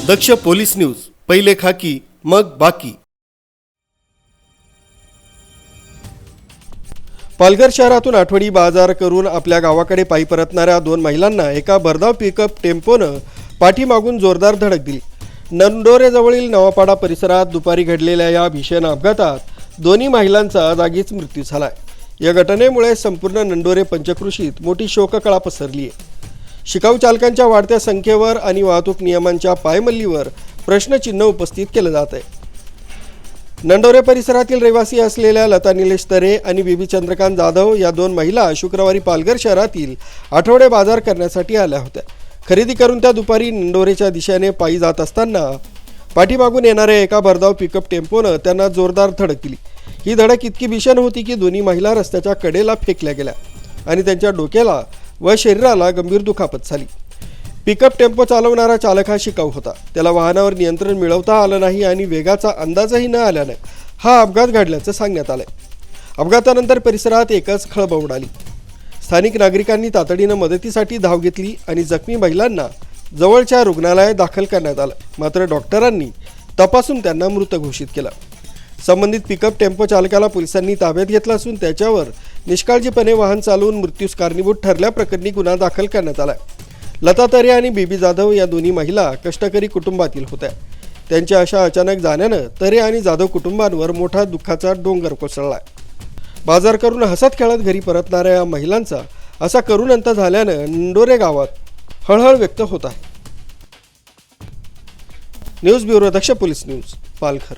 दक्ष police news, पहिले खाकी मग बाकी। पालघर शहरातून आठवडी बाजार करून आपल्या गावाकडे पायी परतणाऱ्या दोन महिलांना एका भरधाव पिकअप टेम्पोनं पाठीमागून जोरदार धडक दिली। नंडोरेजवळील नवापाडा परिसरात दुपारी घडलेल्या या भीषण अपघातात दोन्ही महिलांचा जागीच मृत्यू झालाय। या घटनेमुळे संपूर्ण नंडोरे पंचक्रोशीत मोठी शोककळा पसरली आहे। शिकाऊ चालकांच्या वाढत्या संख्येवर आणि वाहतूक नियमांच्या पायमल्लीवर प्रश्नचिन्ह उपस्थित केलं जात आहे। नंडोरे परिसरातील रहिवासी असलेल्या लता निलेश तरे आणि बीबी चंद्रकांत जाधव या दोन महिला शुक्रवारी पालघर शहरातील आठवडे बाजार करण्यासाठी आल्या होत्या। खरेदी करून त्या दुपारी नंडोरेच्या दिशेने पायी जात असताना पाठीमागून येणाऱ्या एका भरधाव पिकअप टेम्पोनं त्यांना जोरदार धडक दिली। ही धडक इतकी भीषण होती की दोन्ही महिला रस्त्याच्या कडेला फेकल्या गेल्या आणि त्यांच्या डोक्याला व शरीराला गंभीर दुखापत झाली। पिकअप टेम्पो चालवणारा चालक हा शिकाऊ होता। त्याला वाहनावर नियंत्रण मिळवता आलं नाही आणि वेगाचा अंदाजही न आल्याने हा अपघात घडल्याचं सांगण्यात आलंय। अपघातानंतर परिसरात एकच खळबळ उडाली। स्थानिक नागरिकांनी तातडीनं मदतीसाठी धाव घेतली आणि जखमी महिलांना जवळच्या रुग्णालयात दाखल करण्यात आलं। मात्र डॉक्टरांनी तपासून त्यांना मृत घोषित केलं। संबंधित पिकअप टेम्पो चालकाला पोलिसांनी ताब्यात घेतलं असून त्याच्यावर निष्काळजीपणे वाहन चालवून मृत्यूस कारणीभूत ठरल्याप्रकरणी गुन्हा दाखल करण्यात आला। लता तरे आणि बीबी जाधव या दोन्ही महिला कष्टकरी कुटुंबातील होत्या। त्यांच्या अशा अचानक जाण्यानं तरे आणि जाधव कुटुंबांवर मोठा दुःखाचा डोंगर कोसळला। बाजार करून हसत खेळत घरी परतणाऱ्या या महिलांचा असा करुण अंत झाल्यानं नंडोरे गावात हळहळ व्यक्त होत आहे। न्यूज ब्युरो, दक्ष पोलीस न्यूज, पालघर।